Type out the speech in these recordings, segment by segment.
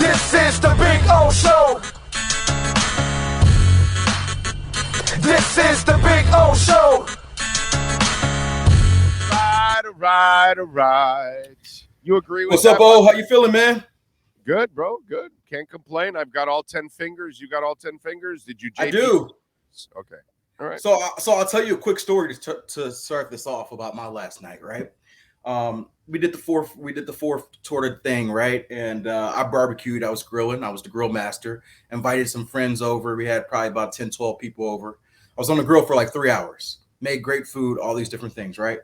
This is the Big O Show. This is the Big O Show. All right. You agree with What's that? up, O? How you feeling, man? Good, bro. Good. Can't complain. I've got all 10 fingers. You got all 10 fingers? Did you, JP? I do. Okay. All right. So I'll tell you a quick story to start this off about my last night, right? We did the fourth sort of thing, right? And I barbecued. I was grilling. I was the grill master. Invited some friends over. We had probably about 10, 12 people over. I was on the grill for like 3 hours. Made great food, all these different things, right?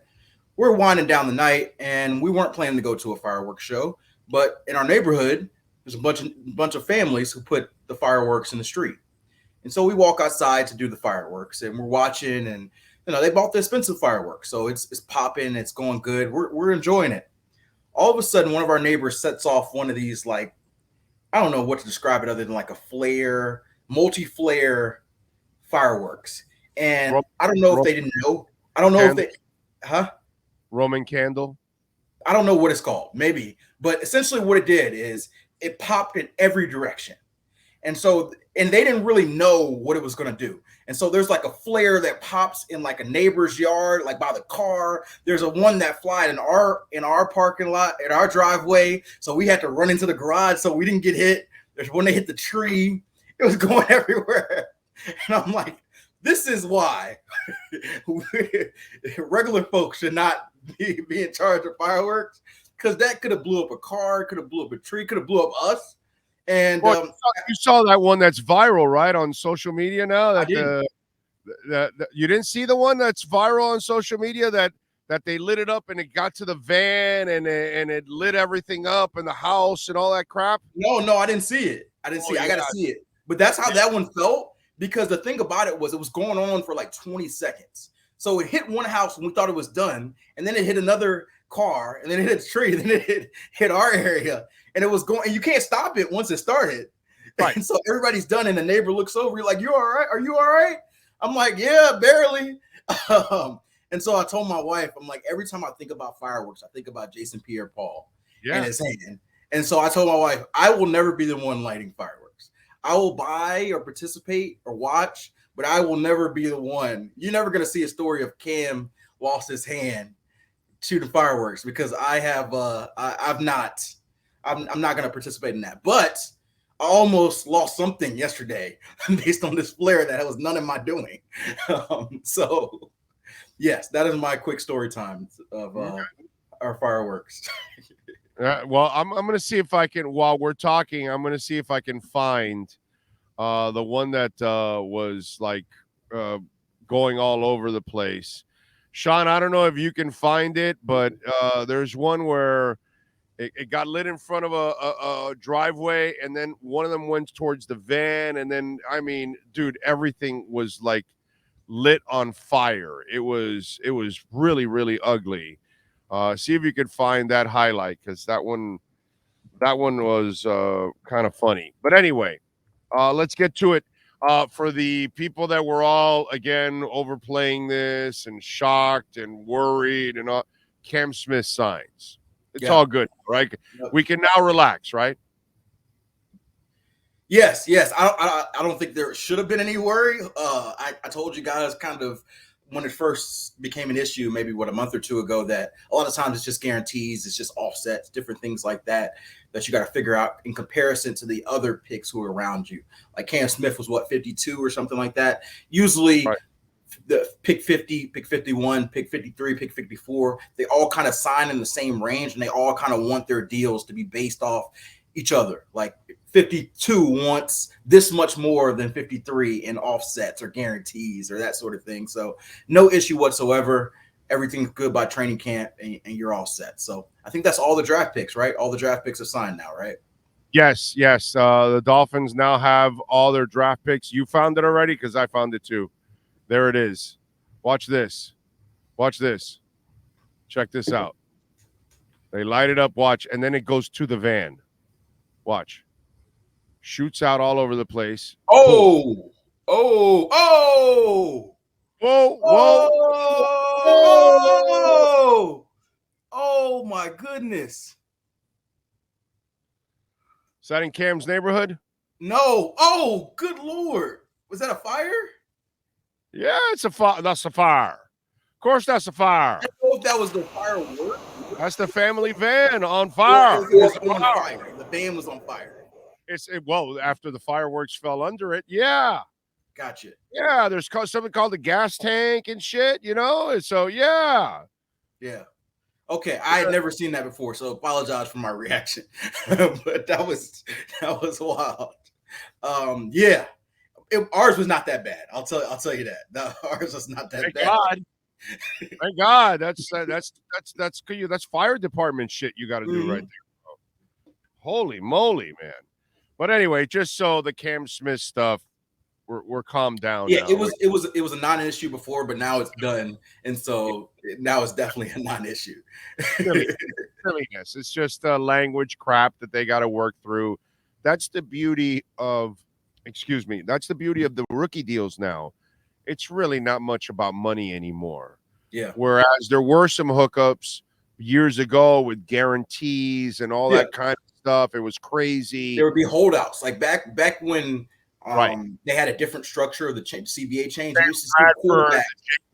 We're winding down the night, and we weren't planning to go to a fireworks show. But in our neighborhood, there's a bunch of families who put the fireworks in the street. And so we walk outside to do the fireworks, and we're watching, and they bought the expensive fireworks. So it's popping, it's going good. We're enjoying it. All of a sudden, one of our neighbors sets off one of these, like, I don't know what to describe it other than like a flare, multi-flare fireworks. And I don't know if they didn't know. I don't know if they, Roman candle. I don't know what it's called, maybe. But essentially what it did is it popped in every direction. And they didn't really know what it was going to do. And so there's like a flare that pops in like a neighbor's yard, like by the car. There's a one that flied in our parking lot, in our driveway. So we had to run into the garage so we didn't get hit. There's one that hit the tree. It was going everywhere. And I'm like, this is why regular folks should not be in charge of fireworks, because that could have blew up a car, could have blew up a tree, could have blew up us. And you saw that one that's viral, right, on social media now? That you didn't see the one that's viral on social media that they lit it up and it got to the van and it lit everything up in the house and all that crap? No, I didn't see it. I got to see it. But that's how that one felt, because the thing about it was going on for like 20 seconds. So it hit one house and we thought it was done, and then it hit another car, and then it hit a tree, and then it hit our area. And it was going, and you can't stop it once it started. Right. And so everybody's done, and the neighbor looks over. You're like, "You all right? Are you all right?" I'm like, "Yeah, barely." And so I told my wife, I'm like, every time I think about fireworks, I think about Jason Pierre-Paul and his hand. And so I told my wife, I will never be the one lighting fireworks. I will buy or participate or watch, but I will never be the one. You're never going to see a story of Cam lost his hand to the fireworks, because I have, I'm not going to participate in that. But I almost lost something yesterday based on this flare that was none of my doing. So, yes, that is my quick story time of our fireworks. Well, I'm going to see if I can, while we're talking, I'm going to see if I can find the one that was like going all over the place. Sean, I don't know if you can find it, but there's one where it got lit in front of a driveway, and then one of them went towards the van, and then, I mean, dude, everything was like lit on fire. It was really, really ugly. See if you could find that highlight, because that one was kind of funny. But anyway, let's get to it. For the people that were all, again, overplaying this and shocked and worried and all, Cam Smith signs. It's all good, right? Yep. We can now relax, right? Yes. I don't think there should have been any worry. I told you guys kind of when it first became an issue, maybe a month or two ago, that a lot of times it's just guarantees, it's just offsets, different things like that you got to figure out in comparison to the other picks who are around you. Like Cam Smith was 52 or something like that. Usually the pick 50, pick 51, pick 53, pick 54, they all kind of sign in the same range, and they all kind of want their deals to be based off each other. Like 52 wants this much more than 53 in offsets or guarantees or that sort of thing. So no issue whatsoever. Everything's good by training camp, and you're all set. So I think that's all the draft picks, right? All the draft picks are signed now, right? Yes. The Dolphins now have all their draft picks. You found it already? Because I found it too. There it is. Watch this. Check this out. They light it up, watch, and then it goes to the van. Watch. Shoots out all over the place. Oh my goodness. that in Cam's neighborhood? No. Oh, good Lord. Was that a fire? Yeah, it's a fire. That's a fire. Of course, that's a fire. I don't know if that was the firework. That's the family van on fire. It was on fire. The van was on fire. Well, after the fireworks fell under it, yeah. Gotcha. Yeah, there's something called the gas tank and shit, So, yeah. Yeah. Okay, I had never seen that before, so apologize for my reaction. But that was wild. Yeah. Ours was not that bad. I'll tell you that. No, ours was not that bad. God. Thank God. That's fire department shit you got to do right there. Bro. Holy moly, man. But anyway, just so the Cam Smith stuff, we're calmed down. Yeah, now. it was a non-issue before, but now it's done, and so now it's definitely a non-issue. Silliness. It's just language crap that they got to work through. That's the beauty of the rookie deals now. It's really not much about money anymore. Yeah. Whereas there were some hookups years ago with guarantees and all that kind of stuff. It was crazy. There would be holdouts like back when they had a different structure of the CBA change. Jake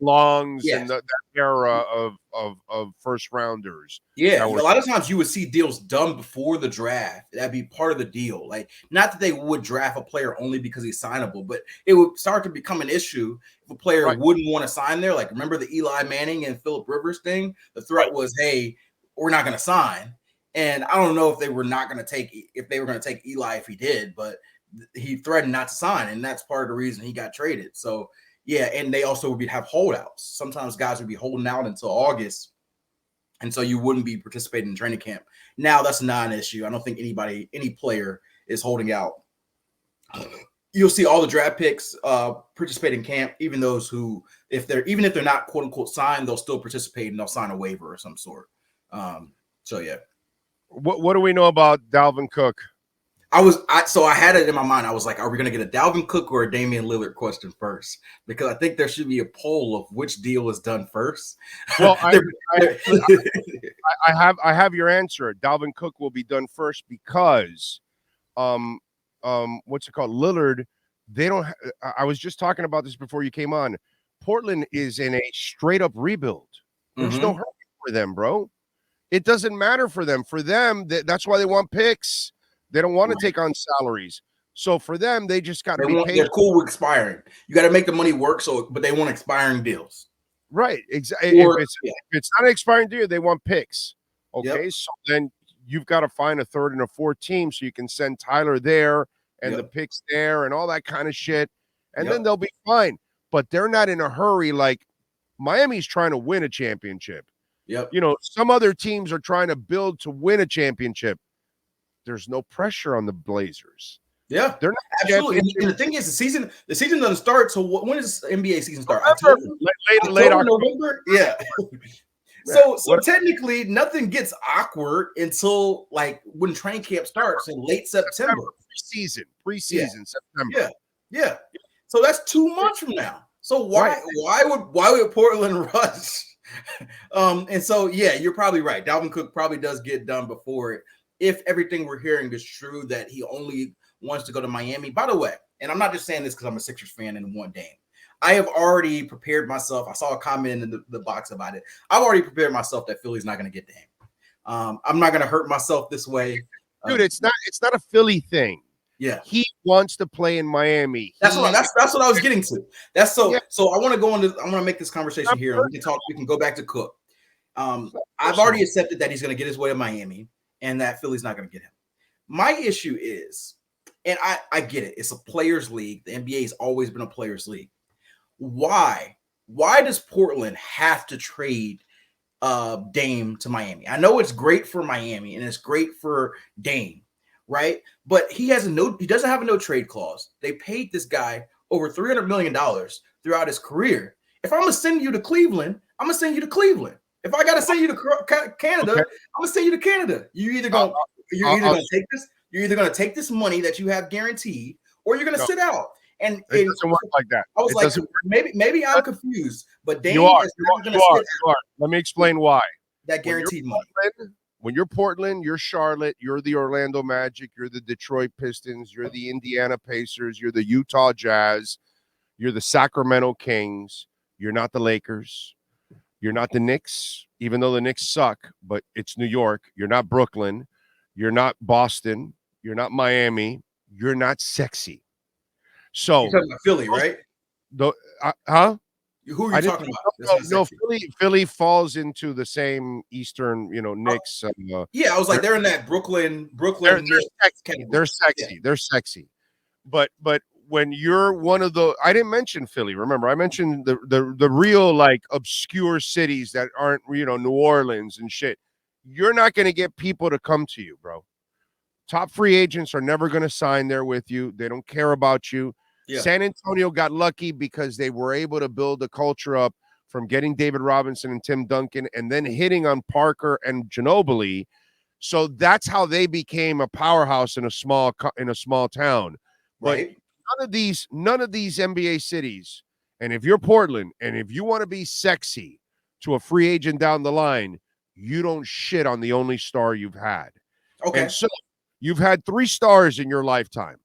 Longs and that era of first rounders. Yeah, a lot of times you would see deals done before the draft. That'd be part of the deal. Like, not that they would draft a player only because he's signable, but it would start to become an issue if a player wouldn't want to sign there. Like, remember the Eli Manning and Phillip Rivers thing? The threat was, hey, we're not going to sign. And I don't know if they were going to take Eli if he did, but he threatened not to sign, and that's part of the reason he got traded. So, yeah, and they also would have holdouts. Sometimes guys would be holding out until August, and so you wouldn't be participating in training camp. Now that's not an issue. I don't think any player is holding out. You'll see all the draft picks participate in camp, even those who, if they're not quote unquote signed, they'll still participate and they'll sign a waiver of some sort. So yeah. What do we know about Dalvin Cook? I had it in my mind. I was like, are we going to get a Dalvin Cook or a Damian Lillard question first? Because I think there should be a poll of which deal is done first. Well, I have your answer. Dalvin Cook will be done first because, what's it called? Lillard. They don't. I was just talking about this before you came on. Portland is in a straight up rebuild. There's no hurry for them, bro. It doesn't matter for them. For them, that's why they want picks. They don't want to take on salaries. So for them, they just got to be paid. They're cool with expiring. You got to make the money work. But they want expiring deals. Right. Exactly. If it's not an expiring deal, they want picks. Okay. So then you've got to find a third and a fourth team so you can send Tyler there and the picks there and all that kind of shit. And then they'll be fine. But they're not in a hurry. Like Miami's trying to win a championship. Yep. Some other teams are trying to build to win a championship. There's no pressure on the Blazers. Yeah, they're not absolutely. And the thing is, the season doesn't start. So when does NBA season start? Late October. November. Yeah. So technically, nothing gets awkward until like when training camp starts in late September. Preseason September. Yeah. So that's 2 months from now. So why would Portland rush? And so you're probably right. Dalvin Cook probably does get done before it. If everything we're hearing is true, that he only wants to go to Miami. By the way, and I'm not just saying this because I'm a Sixers fan and won Dame. I have already prepared myself. I saw a comment in the box about it. I've already prepared myself that Philly's not going to get Dame. I'm not going to hurt myself this way. Dude, it's not a Philly thing. Yeah. He wants to play in Miami. That's what I was getting to. So I want to make this conversation here, and we can go back to Cook. I've already accepted that he's going to get his way to Miami, and that Philly's not going to get him. My issue is, and I get it, it's a players' league. The NBA has always been a players' league. Why does Portland have to trade Dame to Miami? I know it's great for Miami and it's great for Dame, right? But he doesn't have a no trade clause. They paid this guy over $300 million throughout his career. If I'm going to send you to Cleveland, I'm going to send you to Cleveland. If I got to send you to Canada, I'm going to send you to Canada. You're either going to take this money that you have guaranteed, or you're going to sit out. And it doesn't work like that. I was like, maybe I'm confused, but Dame you are. is not going to sit out. Let me explain why. That guaranteed money. When you're Portland, you're Charlotte, you're the Orlando Magic, you're the Detroit Pistons, you're the Indiana Pacers, you're the Utah Jazz, you're the Sacramento Kings, you're not the Lakers, you're not the Knicks, even though the Knicks suck, but it's New York. You're not Brooklyn, you're not Boston, you're not Miami, you're not sexy. So you're talking about Philly, right? Who are you talking about? No, Philly falls into the same Eastern, Knicks. Yeah, I was like, they're in that Brooklyn. They're sexy. Yeah. They're sexy. But when you're one of the, I didn't mention Philly. Remember, I mentioned the real like obscure cities that aren't, New Orleans and shit. You're not going to get people to come to you, bro. Top free agents are never going to sign there with you. They don't care about you. Yeah. San Antonio got lucky because they were able to build a culture up from getting David Robinson and Tim Duncan and then hitting on Parker and Ginobili. So that's how they became a powerhouse in a small town. But right. none of these NBA cities, and if you're Portland and if you want to be sexy to a free agent down the line, you don't shit on the only star you've had. Okay. And so you've had 3 stars in your lifetime.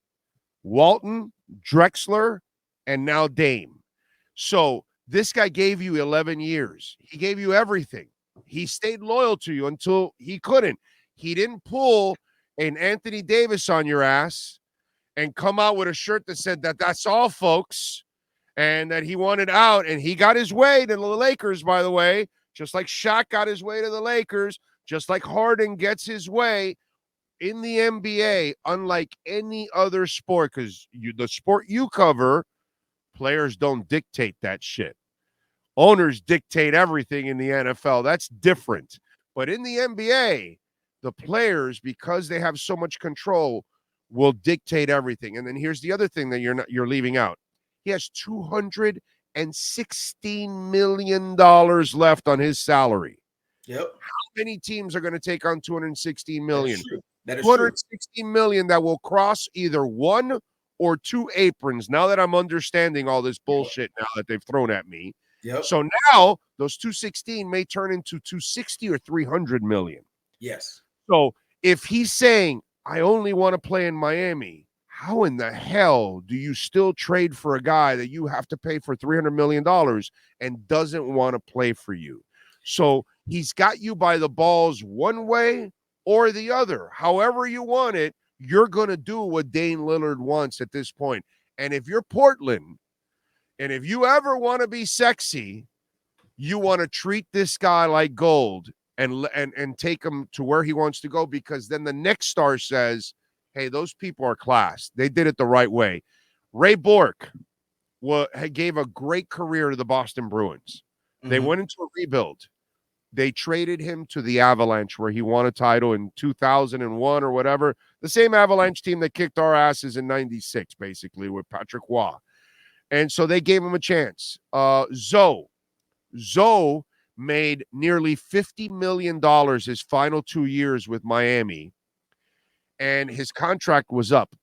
Walton, Drexler, and now Dame. So this guy gave you 11 years. He gave you everything. He stayed loyal to you until he couldn't. He didn't pull an Anthony Davis on your ass and come out with a shirt that said that's all, folks, and that he wanted out. And he got his way to the Lakers, by the way, just like Shaq got his way to the Lakers, just like Harden gets his way. In the NBA, unlike any other sport, because the sport you cover, players don't dictate that shit. Owners dictate everything in the NFL. That's different. But in the NBA, the players, because they have so much control, will dictate everything. And then here's the other thing that you're leaving out. He has $216 million left on his salary. Yep. How many teams are going to take on $216 million? That is $216 million that will cross either 1 or 2 aprons. Now that I'm understanding all this bullshit now that they've thrown at me. Yep. So now those 216 may turn into 260 or 300 million. Yes. So if he's saying, I only want to play in Miami, how in the hell do you still trade for a guy that you have to pay for $300 million and doesn't want to play for you? So he's got you by the balls one way or the other. However you want it, you're going to do what Dame Lillard wants at this point. And if you're Portland, and if you ever want to be sexy, you want to treat this guy like gold and take him to where he wants to go, because then the next star says, hey, those people are class. They did it the right way. Ray Bork gave a great career to the Boston Bruins. Mm-hmm. They went into a rebuild. They traded him to the Avalanche, where he won a title in 2001 or whatever. The same Avalanche team that kicked our asses in 96, basically, with Patrick Roy. And so they gave him a chance. Zoe made nearly $50 million his final 2 years with Miami, and his contract was up.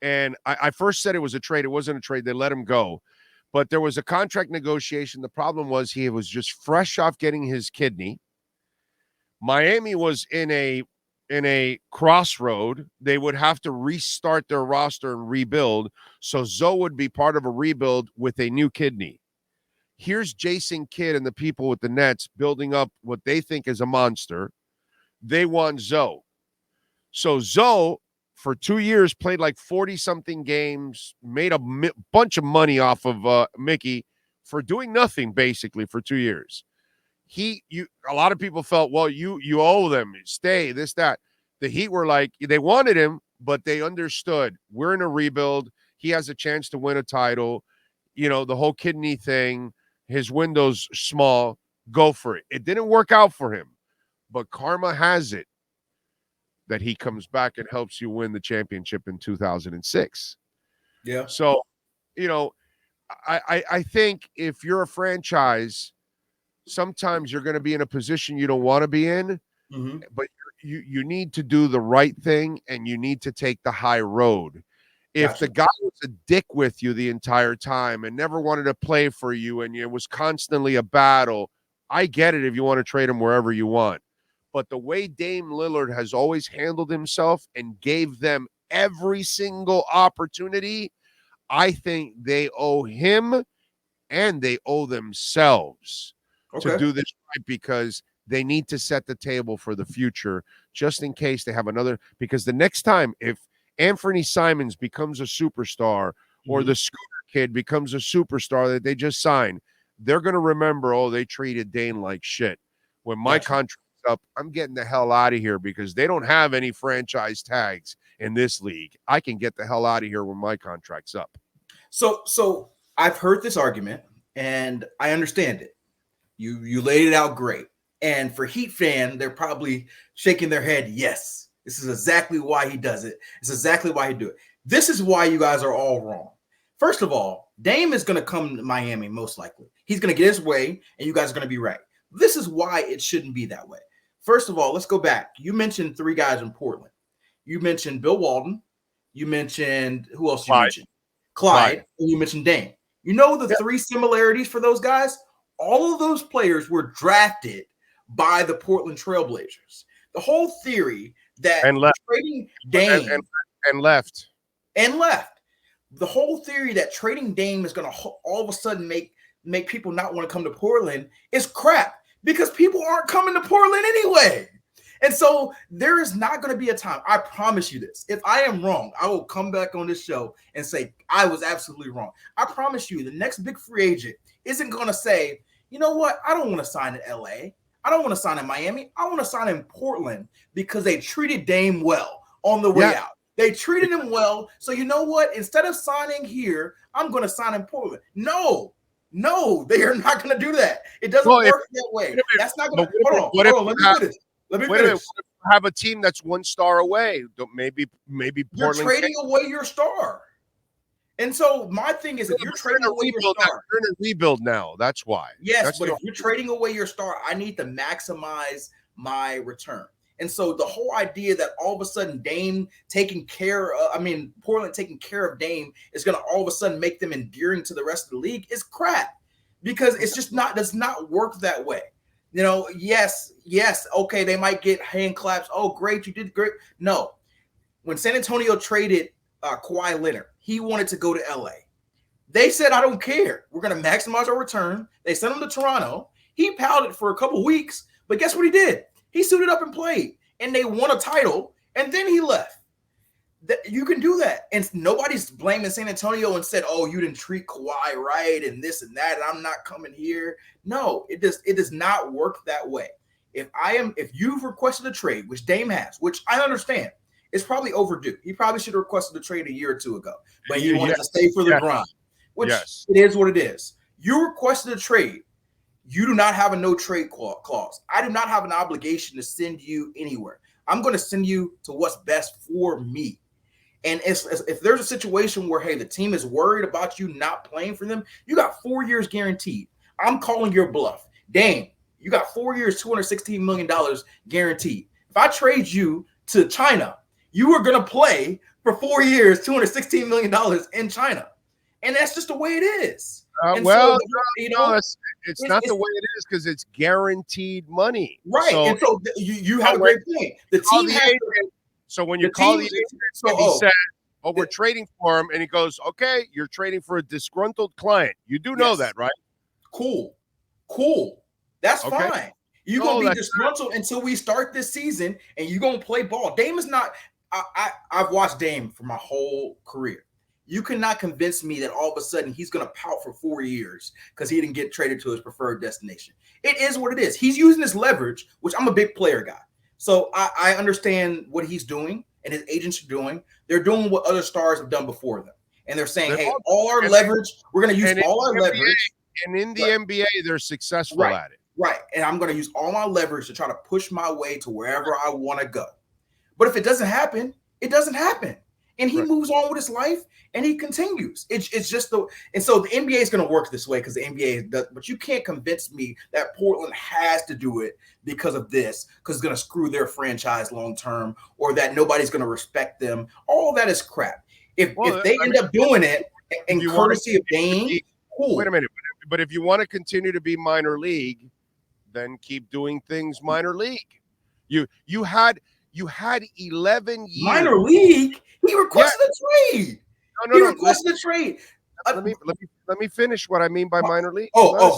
And I first said it was a trade. It wasn't a trade. They let him go. But there was a contract negotiation. The problem was he was just fresh off getting his kidney. Miami was in a crossroad. They would have to restart their roster and rebuild. So Zoe would be part of a rebuild with a new kidney. Here's Jason Kidd and the people with the Nets building up what they think is a monster. They want Zoe. So Zoe, for 2 years, played like 40-something games, made a bunch of money off of Mickey for doing nothing, basically, for 2 years. A lot of people felt, well, you owe them, stay, this, that. The Heat were like, they wanted him, but they understood, we're in a rebuild. He has a chance to win a title. The whole kidney thing, his window's small, go for it. It didn't work out for him, but karma has it that he comes back and helps you win the championship in 2006. Yeah. So, I think if you're a franchise, sometimes you're going to be in a position you don't want to be in, mm-hmm. but you need to do the right thing and you need to take the high road. If the guy was a dick with you the entire time and never wanted to play for you and it was constantly a battle, I get it if you want to trade him wherever you want. But the way Dame Lillard has always handled himself and gave them every single opportunity, I think they owe him and they owe themselves to do this right, because they need to set the table for the future just in case they have another. Because the next time, if Anthony Simons becomes a superstar or the Scooter kid becomes a superstar that they just signed, they're going to remember, oh, they treated Dane like shit. When my contract's up, I'm getting the hell out of here because they don't have any franchise tags in this league. I can get the hell out of here when my contract's up. So I've heard this argument and I understand it. You laid it out great. And for Heat fan, they're probably shaking their head. Yes, this is exactly why he does it. It's exactly why he do it. This is why you guys are all wrong. First of all, Dame is going to come to Miami most likely. He's going to get his way, and you guys are going to be right. This is why it shouldn't be that way. First of all, let's go back. You mentioned 3 guys in Portland. You mentioned Bill Walton. You mentioned who else? You mentioned Clyde, and you mentioned Dame. You know the 3 similarities for those guys? All of those players were drafted by the Portland Trailblazers. The whole theory that trading Dame and left. The whole theory that trading Dame is going to all of a sudden make people not want to come to Portland is crap, because people aren't coming to Portland anyway. And so there is not going to be a time, I promise you this. If I am wrong, I will come back on this show and say I was absolutely wrong. I promise you the next big free agent isn't going to say, you know what, I don't want to sign in LA. I don't want to sign in Miami. I want to sign in Portland because they treated Dame well on the way out. They treated him well. So you know what? Instead of signing here, I'm going to sign in Portland. No, they are not going to do that. It doesn't work that way. That's not going to. Hold on. Let me finish. Have a team that's 1 star away. Maybe Portland. You're trading away your star. And so my thing is, if you're trading away your star, you're in a rebuild now. That's why. Yes, but if you're trading away your star, I need to maximize my return. And so the whole idea that all of a sudden Portland taking care of Dame is going to all of a sudden make them endearing to the rest of the league is crap, because it's just does not work that way. You know, yes, okay, they might get hand claps. Oh, great, you did great. No, when San Antonio traded Kawhi Leonard, he wanted to go to LA. They said, I don't care. We're going to maximize our return. They sent him to Toronto. He pouted for a couple weeks, but guess what he did? He suited up and played, and they won a title, and then he left. You can do that. And nobody's blaming San Antonio and said, oh, you didn't treat Kawhi right and this and that, and I'm not coming here. No, it does not work that way. If you've requested a trade, which Dame has, which I understand, it's probably overdue. He probably should have requested a trade a year or 2 ago, but he wanted to stay for the grind, which it is what it is. You requested a trade. You do not have a no trade clause. I do not have an obligation to send you anywhere. I'm going to send you to what's best for me. And if there's a situation where, hey, the team is worried about you not playing for them, you got 4 years guaranteed. I'm calling your bluff. Dang, you got 4 years, $216 million guaranteed. If I trade you to China, you are going to play for 4 years, $216 million in China. And that's just the way it is. It's not the way it is, because it's guaranteed money. Right. So, and so you have a great point. The team has So when you call the agent and he says, we're trading for him, and he goes, okay, you're trading for a disgruntled client. You do know that, right? Cool. That's fine. You're going to be disgruntled until we start this season, and you're going to play ball. Dame is not – I've watched Dame for my whole career. You cannot convince me that all of a sudden he's going to pout for 4 years because he didn't get traded to his preferred destination. It is what it is. He's using his leverage, which I'm a big player guy. So I understand what he's doing and his agents are doing. They're doing what other stars have done before them. And they're saying, hey, all our leverage, we're going to use all our leverage. And in the NBA, they're successful at it. Right. And I'm going to use all my leverage to try to push my way to wherever I want to go. But if it doesn't happen, it doesn't happen. And he moves on with his life and he continues. It's just and so the NBA is going to work this way because the NBA does, but you can't convince me that Portland has to do it because of this, because it's going to screw their franchise long term, or that nobody's going to respect them. All that is crap. If they end up doing it in courtesy of Dame, cool. Wait a minute. But if you want to continue to be minor league, then keep doing things minor league. You had 11 years. Minor league. He requested a trade. No. He requested a trade. Let me finish what I mean by minor league.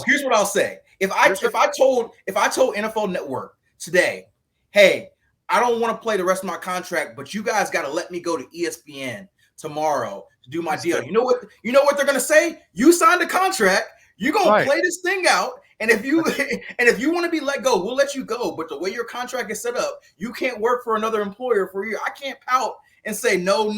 Here's what I'll say. If I told NFL Network today, hey, I don't want to play the rest of my contract, but you guys got to let me go to ESPN tomorrow to do my deal. You know what they're gonna say? You signed a contract. You're gonna play this thing out. And if you want to be let go, we'll let you go. But the way your contract is set up, you can't work for another employer for a year. I can't pout and say no.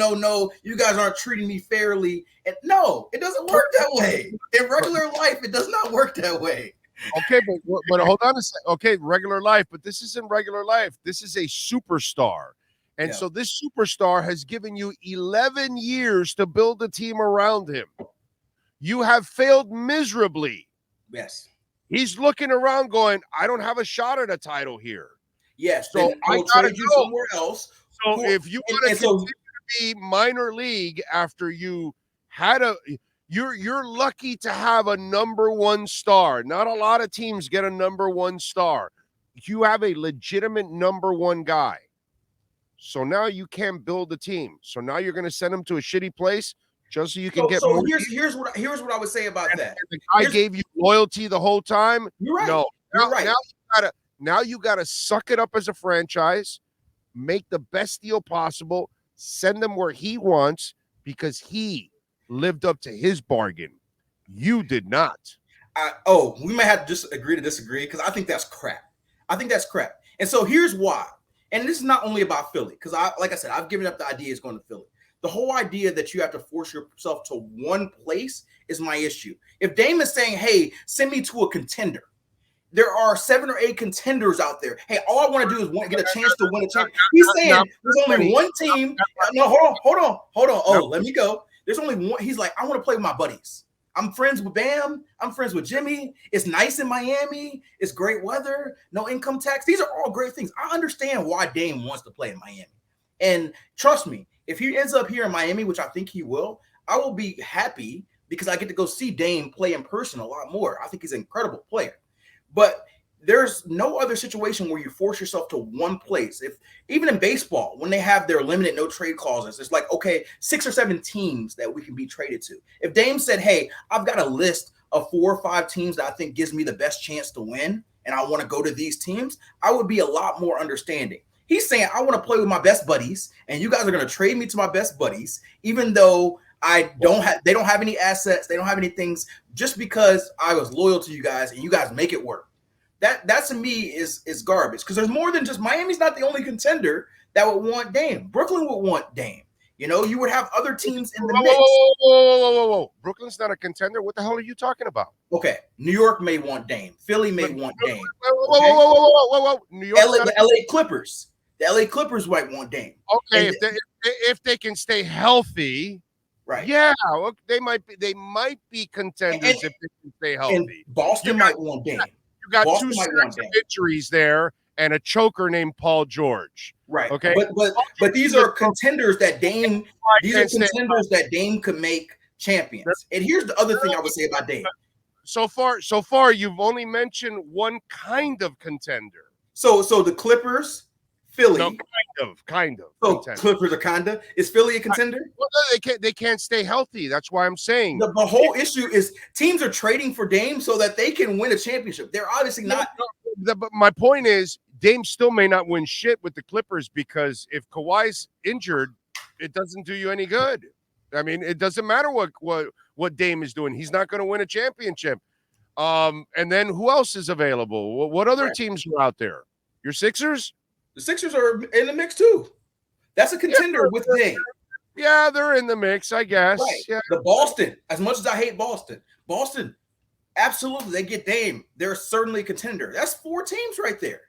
You guys aren't treating me fairly. And no, it doesn't work that way. In regular life, it does not work that way. Okay, but hold on a second. Okay, regular life, but this isn't regular life. This is a superstar. And so this superstar has given you 11 years to build a team around him. You have failed miserably. Yes. He's looking around going, I don't have a shot at a title here. Yes. So I gotta you somewhere else. So if you want to continue to be minor league after you had you're lucky to have a number one star. Not a lot of teams get a number one star. You have a legitimate number one guy. So now you can't build a team. So now you're going to send him to a shitty place just so you can get more. Here's what I would say about that. The guy gave you loyalty the whole time. You're right. No, you're right. Now you gotta suck it up as a franchise, make the best deal possible, send him where he wants because he lived up to his bargain. You did not. We may have to just agree to disagree because I think that's crap. And so here's why. And this is not only about Philly, because like I said, I've given up the idea of going to Philly. The whole idea that you have to force yourself to one place is my issue. If Dame is saying, hey, send me to a contender, there are 7 or 8 contenders out there. Hey, all I want to do is get a chance to win a championship. He's saying there's only one team. No, hold on. Oh, let me go. There's only one. He's like, I want to play with my buddies. I'm friends with Bam. I'm friends with Jimmy. It's nice in Miami. It's great weather. No income tax. These are all great things. I understand why Dame wants to play in Miami. And trust me, if he ends up here in Miami, which I think he will, I will be happy because I get to go see Dame play in person a lot more. I think he's an incredible player. But there's no other situation where you force yourself to one place. If even in baseball, when they have their limited no trade clauses, it's like, okay, 6 or 7 teams that we can be traded to. If Dame said, hey, I've got a list of 4 or 5 teams that I think gives me the best chance to win, and I want to go to these teams, I would be a lot more understanding. He's saying, I want to play with my best buddies, and you guys are going to trade me to my best buddies, even though they don't have any assets, they don't have any things, just because I was loyal to you guys and you guys make it work. That to me is garbage, because there's more than just Miami's not the only contender that would want Dame. Brooklyn would want Dame. You would have other teams in the mix. Whoa. Brooklyn's not a contender. What the hell are you talking about? Okay. New York may want Dame. Philly may want Dame. Whoa. New York. The LA Clippers. The LA Clippers might want Dame. Okay, if they can stay healthy, right? Yeah, they might be contenders if they can stay healthy. And Boston might want Dame. You got Boston 2 stacks of injuries there and a choker named Paul George. Right. Okay. But these are contenders that Dame. These are contenders that Dame could make champions. And here's the other thing I would say about Dame. So far, you've only mentioned one kind of contender. So the Clippers, Philly. No, kind of. So contender. Clippers are kinda. Is Philly a contender? Well, they can't stay healthy. That's why I'm saying the whole issue is teams are trading for Dame so that they can win a championship. They're obviously not. But my point is, Dame still may not win shit with the Clippers, because if Kawhi's injured, it doesn't do you any good. I mean, it doesn't matter what Dame is doing. He's not going to win a championship. And then who else is available? What other teams are out there? Your Sixers? The Sixers are in the mix too. That's a contender with Dame. Yeah, they're in the mix, I guess. Right. Yeah. The Boston, as much as I hate Boston, absolutely, they get Dame. They're certainly a contender. That's 4 teams right there.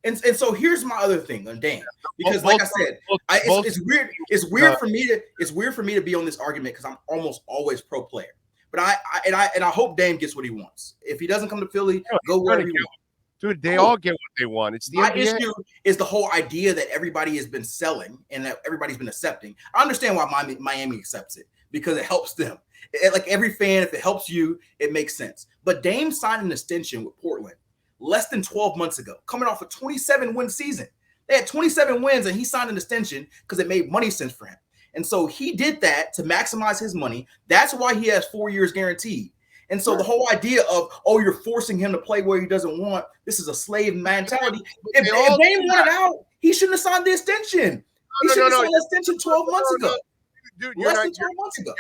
And so here's my other thing on Dame, because like I said, it's weird. It's weird for me to be on this argument because I'm almost always pro player. But I hope Dame gets what he wants. If he doesn't come to Philly, go wherever he wants. Dude, they all get what they want. It's the my NBA. issue is the whole idea that everybody has been selling and that everybody's been accepting. I understand why Miami accepts it, because it helps them. Like every fan, if it helps you, it makes sense. But Dame signed an extension with Portland less than 12 months ago, coming off a 27-win season. They had 27 wins, and he signed an extension because it made money sense for him. And so he did that to maximize his money. That's why he has 4 years guaranteed. And so the whole idea of, oh, you're forcing him to play where he doesn't want, this is a slave mentality. If Dame wanted out, he shouldn't have signed the extension. He should have signed the extension 12 months ago. Dude, less than 12 months ago.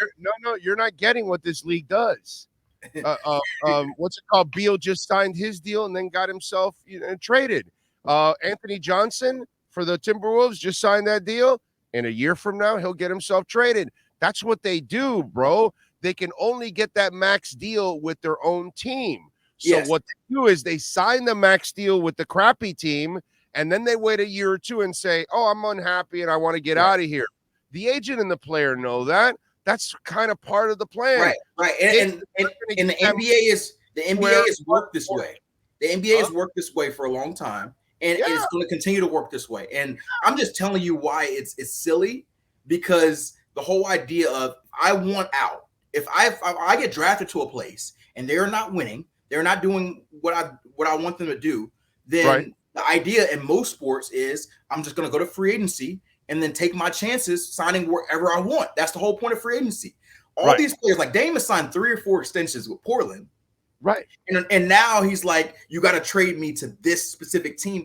You're not getting what this league does. What's it called? Beal just signed his deal and then got himself traded. Anthony Johnson for the Timberwolves just signed that deal. And a year from now, he'll get himself traded. That's what they do, bro. They can only get that max deal with their own team. So what they do is they sign the max deal with the crappy team, and then they wait a year or two and say, oh, I'm unhappy and I want to get out of here. The agent and the player know that. That's kind of part of the plan. Right. And the NBA is worked this way. The NBA has worked this way for a long time. And it's going to continue to work this way. And I'm just telling you why it's silly, because the whole idea of I want out. If I get drafted to a place and they're not winning, they're not doing what I want them to do, then the idea in most sports is I'm just going to go to free agency and then take my chances signing wherever I want. That's the whole point of free agency. All these players, like Dame has signed 3 or 4 extensions with Portland. Right. And now he's like, you got to trade me to this specific team.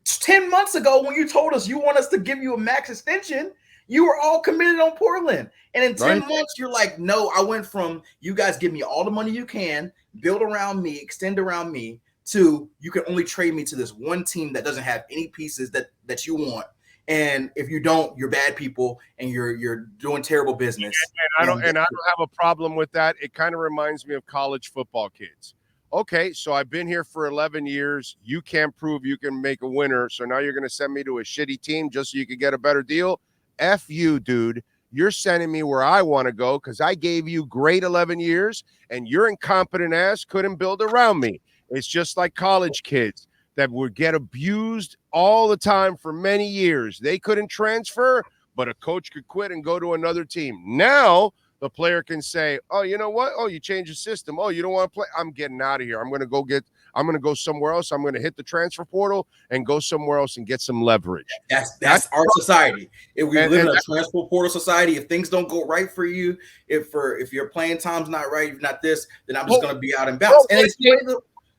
10 months ago, when you told us you want us to give you a max extension, you were all committed on Portland. And in 10 months, you're like, no, I went from you guys give me all the money you can, build around me, extend around me, to you can only trade me to this one team that doesn't have any pieces that you want. And if you don't, you're bad people and you're doing terrible business. And I don't have a problem with that. It kind of reminds me of college football kids. Okay, so I've been here for 11 years. You can't prove you can make a winner. So now you're going to send me to a shitty team just so you can get a better deal? F you, dude. You're sending me where I want to go because I gave you great 11 years and your incompetent ass couldn't build around me. It's just like college kids that would get abused all the time for many years. They couldn't transfer, but a coach could quit and go to another team. Now the player can say, oh, you know what? Oh, you changed the system. Oh, you don't want to play? I'm getting out of here. I'm going to go somewhere else. I'm going to hit the transfer portal and go somewhere else and get some leverage. That's our society. If we live in a transfer portal society, if things don't go right for you, if your playing time's not right, if not this, then I'm just going to be out and bounce.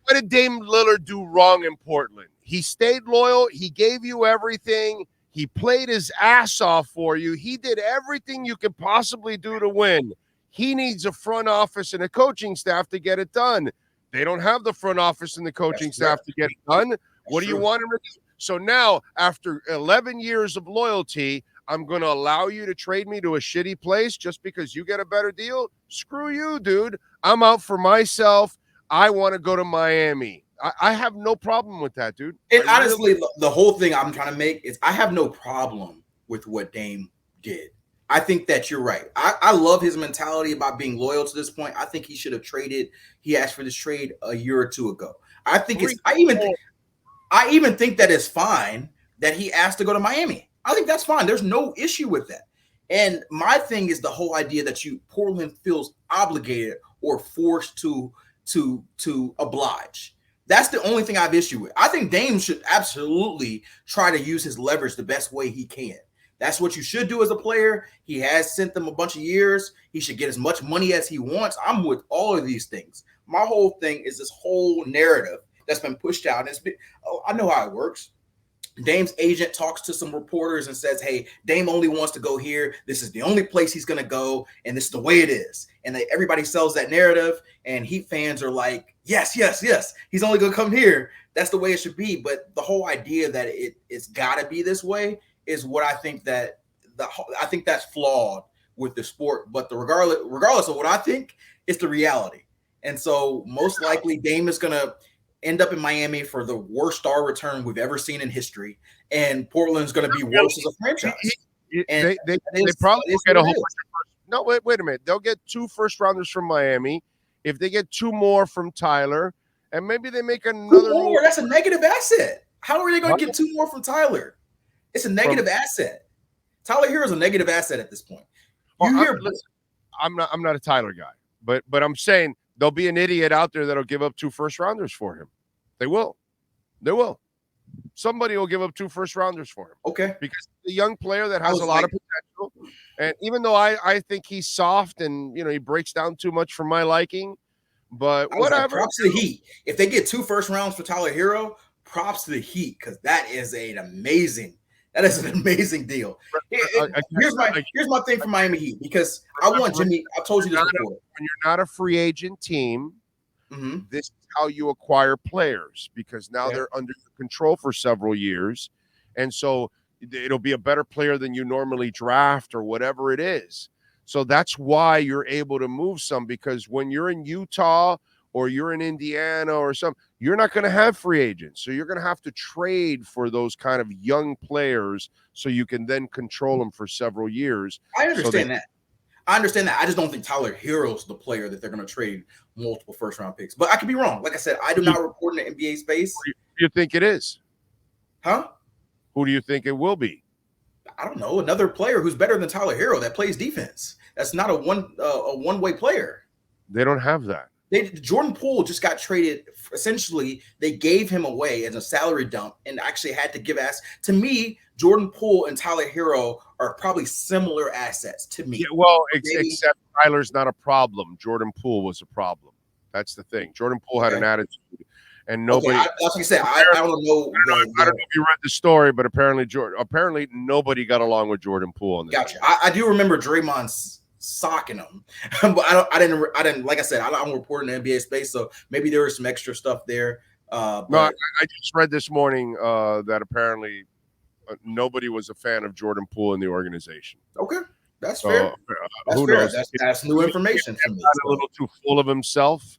What did Dame Lillard do wrong in Portland? He stayed loyal. He gave you everything. He played his ass off for you. He did everything you could possibly do to win. He needs a front office and a coaching staff to get it done. They don't have the front office and the coaching staff to get it done. What do you want him to do? So now, after 11 years of loyalty, I'm going to allow you to trade me to a shitty place just because you get a better deal? Screw you, dude. I'm out for myself. I want to go to Miami. I have no problem with that, dude. And honestly, the whole thing I'm trying to make is I have no problem with what Dame did. I think that you're right. I love his mentality about being loyal to this point. I think he should have traded. He asked for this trade a year or two ago. I even think that it's fine that he asked to go to Miami. I think that's fine. There's no issue with that. And my thing is the whole idea that Portland feels obligated or forced to oblige. That's the only thing I have issue with. I think Dame should absolutely try to use his leverage the best way he can. That's what you should do as a player. He has sent them a bunch of years. He should get as much money as he wants. I'm with all of these things. My whole thing is this whole narrative that's been pushed out. I know how it works. Dame's agent talks to some reporters and says, hey, Dame only wants to go here. This is the only place he's going to go, and this is the way it is. And everybody sells that narrative, and Heat fans are like, yes. He's only going to come here. That's the way it should be. But the whole idea that it's got to be this way is what I think I think that's flawed with the sport. But regardless of what I think, it's the reality. And so most likely Dame is going to end up in Miami for the worst star return we've ever seen in history, and Portland's going to be worse as a franchise. They probably will get a whole bunch of first. No, wait a minute. They'll get 2 first-rounders from Miami. If they get 2 more from Tyler, and maybe they make another 2 more, that's a negative asset. How are they going to get 2 more from Tyler? It's a negative asset. Tyler Hero is a negative asset at this point. I'm not a Tyler guy, but I'm saying there'll be an idiot out there that'll give up 2 first-rounders for him. They will. They will. Somebody will give up 2 first-rounders for him. Okay. Because the young player that has a lot of potential. And even though I think he's soft and, he breaks down too much for my liking, but whatever. Props to the Heat. If they get 2 first rounds for Tyler Hero, props to the Heat, because that is an amazing deal. Here's my thing for Miami Heat, because I want Jimmy. I told you this before. When you're not a free agent team, this is how you acquire players, because now they're under your control for several years. And so it'll be a better player than you normally draft or whatever it is. So that's why you're able to move some, because when you're in Utah or you're in Indiana or something, you're not going to have free agents. So you're going to have to trade for those kind of young players so you can then control them for several years. I understand that. I just don't think Tyler Hero's the player that they're going to trade multiple first-round picks. But I could be wrong. Like I said, I do not report in the NBA space. Who do you think it is? Huh? Who do you think it will be? I don't know. Another player who's better than Tyler Hero that plays defense. That's not a one-way player. They don't have that. Jordan Poole just got traded. Essentially, they gave him away as a salary dump and actually had to give ass. To me, Jordan Poole and Tyler Hero are probably similar assets to me. Yeah, well, except Tyler's not a problem. Jordan Poole was a problem. That's the thing. Jordan Poole had an attitude, and nobody. That's what you said. I don't know. I don't know if you read the story, but apparently nobody got along with Jordan Poole on this. Gotcha. I do remember Draymond socking him, but I didn't. Like I said, I don't report in the NBA space, so maybe there was some extra stuff there. No, I just read this morning that apparently nobody was a fan of Jordan Poole in the organization. Okay, that's fair. Who knows? That's new information for me. A little too full of himself,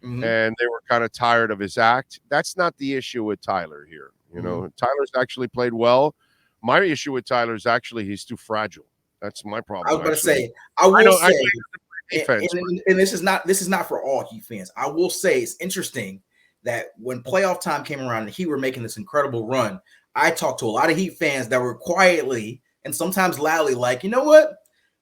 and they were kind of tired of his act. That's not the issue with Tyler here. Tyler's actually played well. My issue with Tyler is actually he's too fragile. That's my problem. I was going to say, I will say, and this is not for all Heat fans. I will say it's interesting that when playoff time came around and the Heat were making this incredible run, I talked to a lot of Heat fans that were quietly and sometimes loudly like, you know what?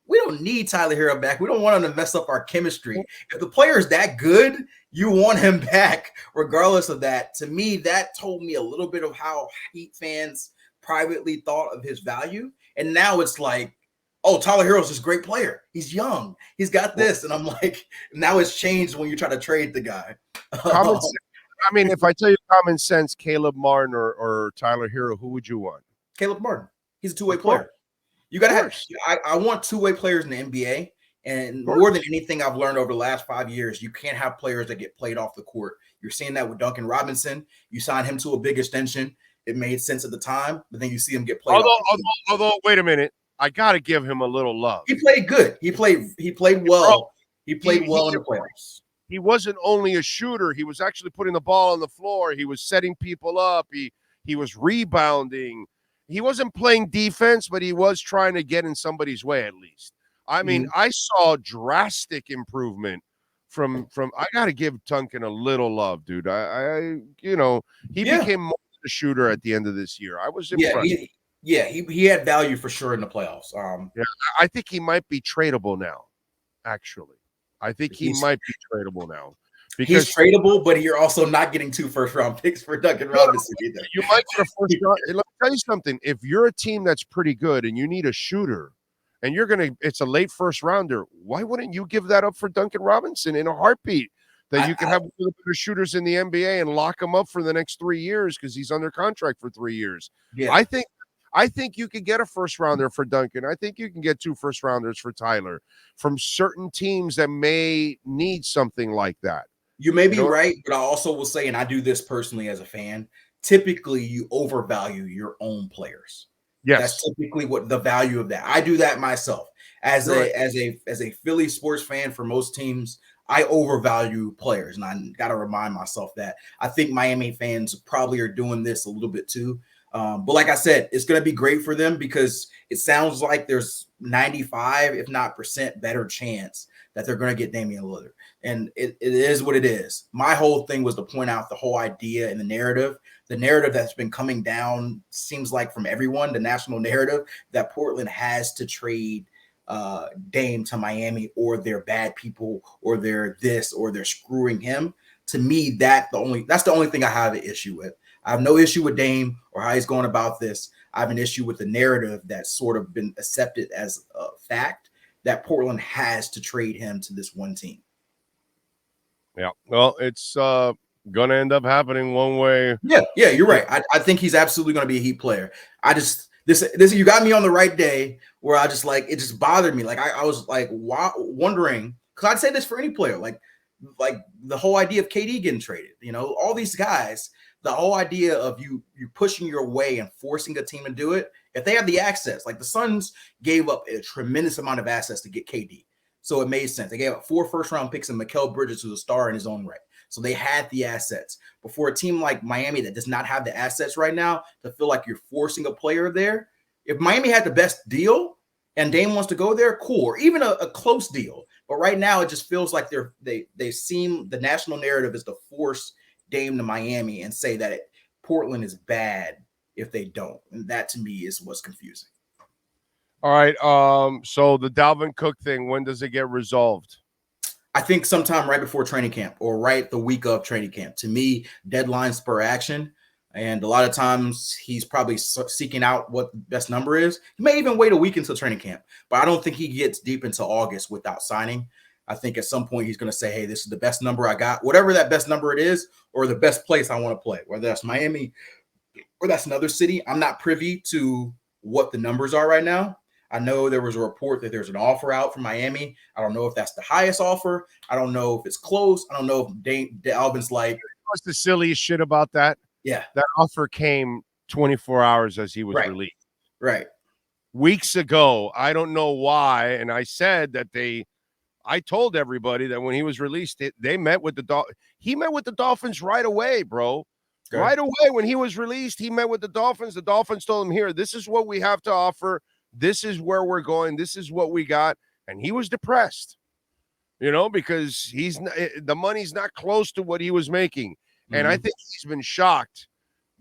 We don't need Tyler Hero back. We don't want him to mess up our chemistry. If the player is that good, you want him back regardless of that. To me, that told me a little bit of how Heat fans privately thought of his value. And now it's like, oh, Tyler Hero's this great player. He's young. He's got this. And I'm like, now it's changed when you try to trade the guy. Common sense. I mean, if I tell you common sense, Caleb Martin or Tyler Hero, who would you want? Caleb Martin. He's a two-way player. You got to have – I want two-way players in the NBA. And more than anything I've learned over the last 5 years, you can't have players that get played off the court. You're seeing that with Duncan Robinson. You signed him to a big extension. It made sense at the time, but then you see him get played off. Although, wait a minute. I got to give him a little love. He played good. He played well. He played well in the playoffs. He wasn't only a shooter. He was actually putting the ball on the floor. He was setting people up. He was rebounding. He wasn't playing defense, but he was trying to get in somebody's way at least. I mean, I saw drastic improvement from I got to give Duncan a little love, dude. He became more of a shooter at the end of this year. I was impressed. He had value for sure in the playoffs. I think he might be tradable now, actually. I think he might be tradable now. Because he's tradable, but you're also not getting 2 first-round picks for Duncan Robinson either. You might get a first round. Let me tell you something. If you're a team that's pretty good and you need a shooter and it's a late first rounder, why wouldn't you give that up for Duncan Robinson in a heartbeat? That you can have one of the shooters in the NBA and lock him up for the next 3 years because he's under contract for 3 years. Yeah. I think you could get a first rounder for Duncan. I think you can get 2 first rounders for Tyler from certain teams that may need something like that. You may be right, but I also will say, and I do this personally as a fan, typically you overvalue your own players. Yes. That's typically what the value of that. I do that myself. As a Philly sports fan for most teams, I overvalue players, and I got to remind myself that. I think Miami fans probably are doing this a little bit too. But like I said, it's going to be great for them because it sounds like there's 95, if not % better chance that they're going to get Damian Lillard. And it is what it is. My whole thing was to point out the whole idea and the narrative that's been coming down, seems like from everyone, the national narrative that Portland has to trade Dame to Miami, or they're bad people, or they're this, or they're screwing him. to me, that's the only thing I have an issue with. I have no issue with Dame or how he's going about this. I have an issue with the narrative that's sort of been accepted as a fact that Portland has to trade him to this one team. Yeah, well, it's going to end up happening one way. Yeah, you're right. I think he's absolutely going to be a Heat player. This you got me on the right day where I just like it just bothered me. Like I was like wondering, because I'd say this for any player, like the whole idea of KD getting traded, all these guys, the whole idea of you pushing your way and forcing a team to do it. If they have the access, like the Suns gave up a tremendous amount of assets to get KD. So it made sense. They gave up 4 first-round picks and Mikal Bridges, who's a star in his own right. So they had the assets. But for a team like Miami that does not have the assets right now to feel like you're forcing a player there, if Miami had the best deal and Dame wants to go there, cool, or even a close deal. But right now it just feels like they seem the national narrative is to force Dame to Miami and say that Portland is bad if they don't. And that to me is what's confusing. All right. So the Dalvin Cook thing, when does it get resolved? I think sometime right before training camp or right the week of training camp. To me, deadline spur action. And a lot of times he's probably seeking out what the best number is. He may even wait a week until training camp, but I don't think he gets deep into August without signing. I think at some point he's going to say, hey, this is the best number I got, whatever that best number it is, or the best place I want to play, whether that's Miami or that's another city. I'm not privy to what the numbers are right now. I know there was a report that there's an offer out from Miami. I don't know if that's the highest offer. I don't know if it's close. I don't know if Dalvin's like. What's the silliest shit about that? Yeah. That offer came 24 hours as he was released. Right. Weeks ago. I don't know why. And I said that I told everybody that when he was released, they met with he met with the Dolphins right away, bro. Okay. Right away when he was released, he met with the Dolphins. The Dolphins told him, here, this is what we have to offer. This is where we're going. This is what we got. And he was depressed, because the money's not close to what he was making. Mm-hmm. And I think he's been shocked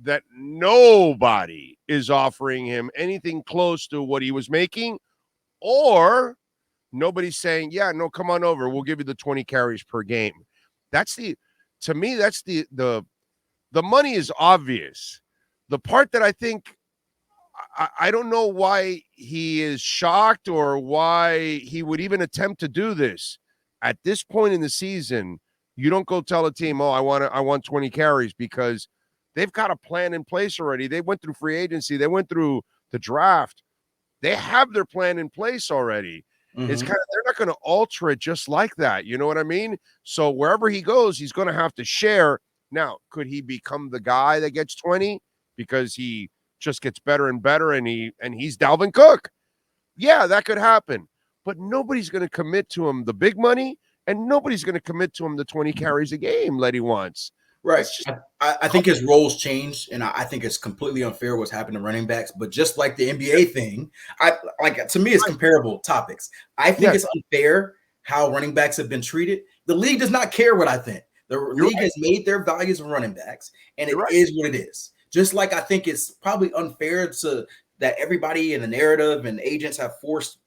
that nobody is offering him anything close to what he was making, or nobody's saying, yeah, no, come on over. We'll give you the 20 carries per game. To me, that's the money is obvious. The part that I think, I don't know why he is shocked or why he would even attempt to do this. At this point in the season, you don't go tell a team, oh, I want 20 carries, because they've got a plan in place already. They went through free agency. They went through the draft. They have their plan in place already. Mm-hmm. It's they're not going to alter it just like that. You know what I mean? So wherever he goes, he's going to have to share. Now, could he become the guy that gets 20 because he just gets better and better and he's Dalvin Cook? Yeah, that could happen. But nobody's going to commit to him the big money, and nobody's going to commit to him the 20 carries a game that he wants. Right. I think his roles changed, and I think it's completely unfair what's happened to running backs. But just like the NBA thing, to me, it's comparable topics. I think it's unfair how running backs have been treated. The league does not care what I think. The league has made their values of running backs, and it is what it is. Just like I think it's probably unfair that everybody in the narrative and agents have forced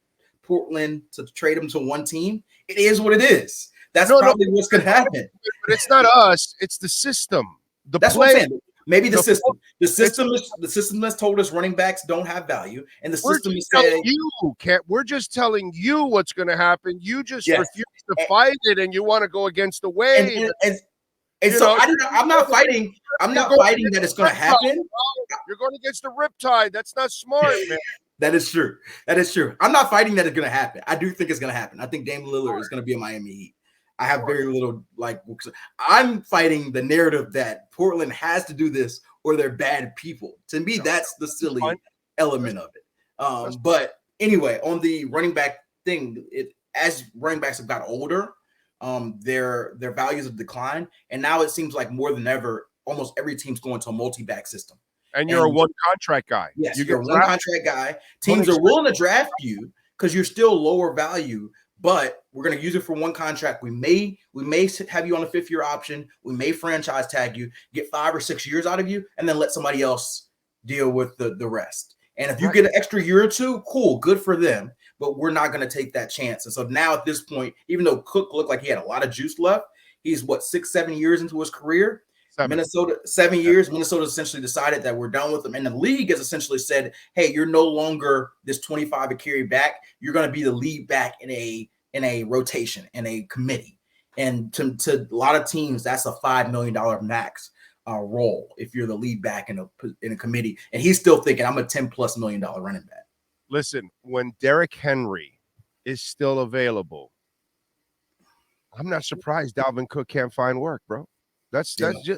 Portland to trade him to one team. It is what it is. That's probably what's going to happen. But it's not us. It's the system. That's what I'm saying. Maybe the system. The system has told us running backs don't have value, and the system is saying we're just telling you what's going to happen. You just refuse to fight it, and you want to go against the wave. And so I'm not fighting. I'm not fighting that it's going to happen. You're going against the riptide. That's not smart, man. That is true. I'm not fighting that it's going to happen. I do think it's going to happen. I think Dame Lillard is going to be a Miami Heat. I have very little I'm fighting the narrative that Portland has to do this or they're bad people. To me, that's the silly element of it. But anyway, on the running back thing, as running backs have got older, their values have declined, and now it seems like more than ever, almost every team's going to a multi-back system. And you're a one contract guy. Yes, you're a one contract guy. Teams are willing to draft you because you're still lower value, but we're going to use it for one contract. We may have you on a 5th-year option. We may franchise tag you, get 5 or 6 years out of you, and then let somebody else deal with the rest. And if you get an extra year or two, cool, good for them. But we're not going to take that chance. And so now at this point, even though Cook looked like he had a lot of juice left, He's 6-7 years into his career. 7 years. Minnesota essentially decided that we're done with him, and the league has essentially said, "Hey, you're no longer this 25 a carry back. You're going to be the lead back in a rotation, in a committee." And to a lot of teams, that's a $5 million max role if you're the lead back in a committee. And he's still thinking, "I'm a $10+ million running back." Listen, when Derrick Henry is still available, I'm not surprised Dalvin Cook can't find work, bro. That's just,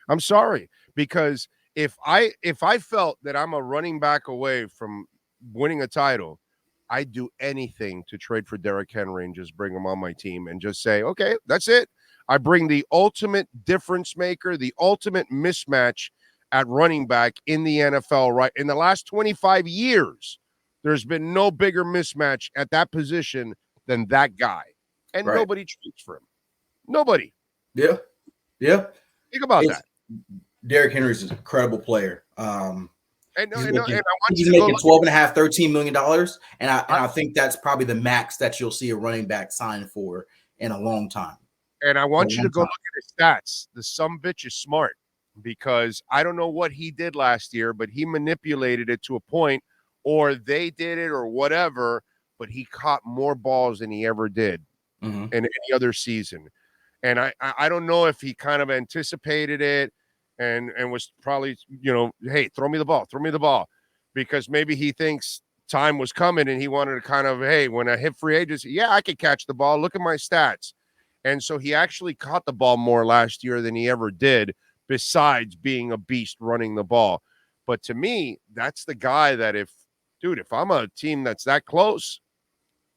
I'm sorry, because if I felt that I'm a running back away from winning a title, I'd do anything to trade for Derrick Henry and just bring him on my team and just say, okay, that's it. I bring the ultimate difference maker, the ultimate mismatch at running back in the NFL, right? In the last 25 years, there's been no bigger mismatch at that position than that guy. And nobody trades for him. Nobody. Yeah. Think about that. Derrick Henry's an incredible player. He's making $12.5, $13 million. And I think that's probably the max that you'll see a running back sign for in a long time. And I want you to go look at his stats. The sumbitch is smart, because I don't know what he did last year, but he manipulated it to a point, or they did it or whatever, but he caught more balls than he ever did in any other season. And I don't know if he kind of anticipated it and was probably, hey, throw me the ball, because maybe he thinks time was coming and he wanted to kind of, hey, when I hit free agency, I could catch the ball. Look at my stats. And so he actually caught the ball more last year than he ever did, besides being a beast running the ball. But to me, that's the guy that if I'm a team that's that close,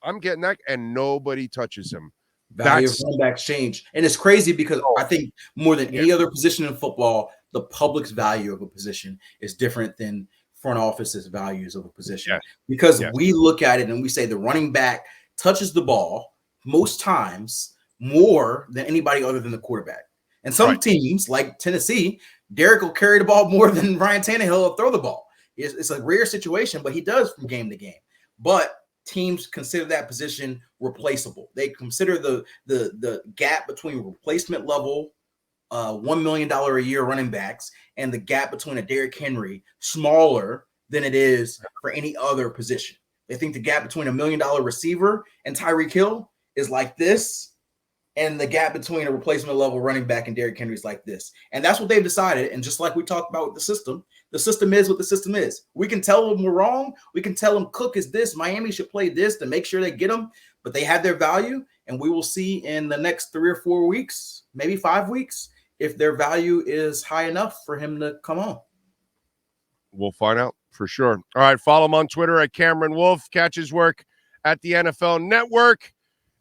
I'm getting that, and nobody touches him. Value of running backs change. And it's crazy because I think more than any other position in football, the public's value of a position is different than front office's values of a position. Because we look at it and we say the running back touches the ball most times more than anybody other than the quarterback. And some teams, like Tennessee, Derrick will carry the ball more than Ryan Tannehill will throw the ball. It's a rare situation, but he does from game to game. But teams consider that position replaceable. They consider the gap between replacement level $1 million a year running backs and the gap between a Derrick Henry smaller than it is for any other position. They think the gap between $1 million receiver and Tyreek Hill is like this, and the gap between a replacement level running back and Derrick Henry is like this. And that's what they've decided. And just like we talked about with the system is what the system is. We can tell them we're wrong. We can tell them Cook is this. Miami should play this to make sure they get them. But they have their value, and we will see in the next 3 or 4 weeks, maybe 5 weeks, if their value is high enough for him to come on. We'll find out for sure. All right, follow him on Twitter at Cameron Wolfe. Catch his work at the NFL Network.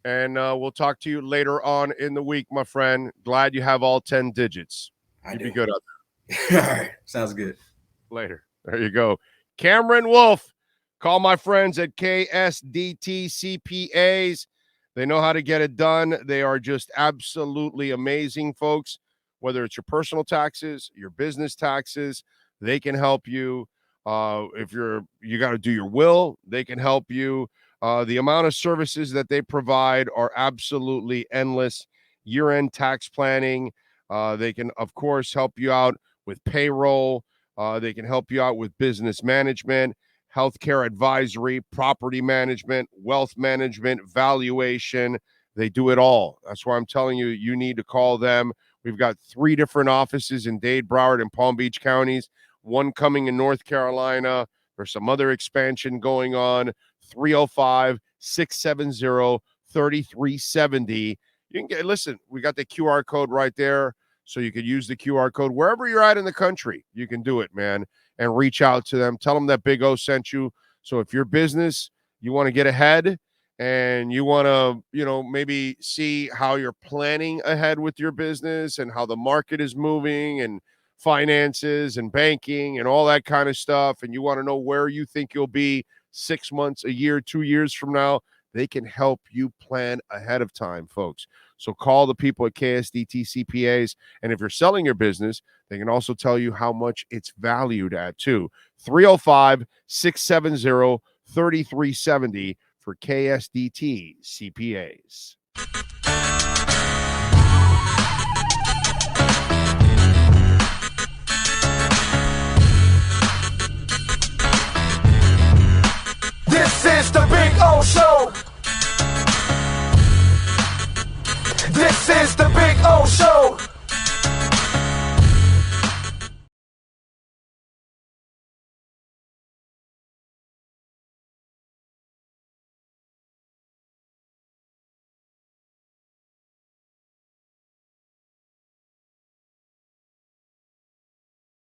And we'll talk to you later on in the week, my friend. Glad you have all 10 digits. You'd be good out there. All right. Sounds good. Later. There you go. Cameron Wolfe. Call my friends at KSDT CPAs. They know how to get it done. They are just absolutely amazing, folks. Whether it's your personal taxes, your business taxes, they can help you. If you got to do your will, they can help you. The amount of services that they provide are absolutely endless. Year-end tax planning. They can, of course, help you out with payroll. They can help you out with business management, healthcare advisory, property management, wealth management, valuation. They do it all. That's why I'm telling you, you need to call them. We've got 3 different offices in Dade, Broward, and Palm Beach counties, one coming in North Carolina. There's some other expansion going on. 305-670-3370. You can listen, we got the QR code right there, so you could use the QR code wherever you're at in the country. You can do it, man, and reach out to them. Tell them that Big O sent you. So if your business, you want to get ahead and you want to, maybe see how you're planning ahead with your business and how the market is moving and finances and banking and all that kind of stuff, and you want to know where you think you'll be 6 months, a year, 2 years from now, they can help you plan ahead of time, folks. So call the people at KSDT CPAs. And if you're selling your business, they can also tell you how much it's valued at too. 305-670-3370 for KSDT CPAs. is the Big O Show. This is the Big O Show.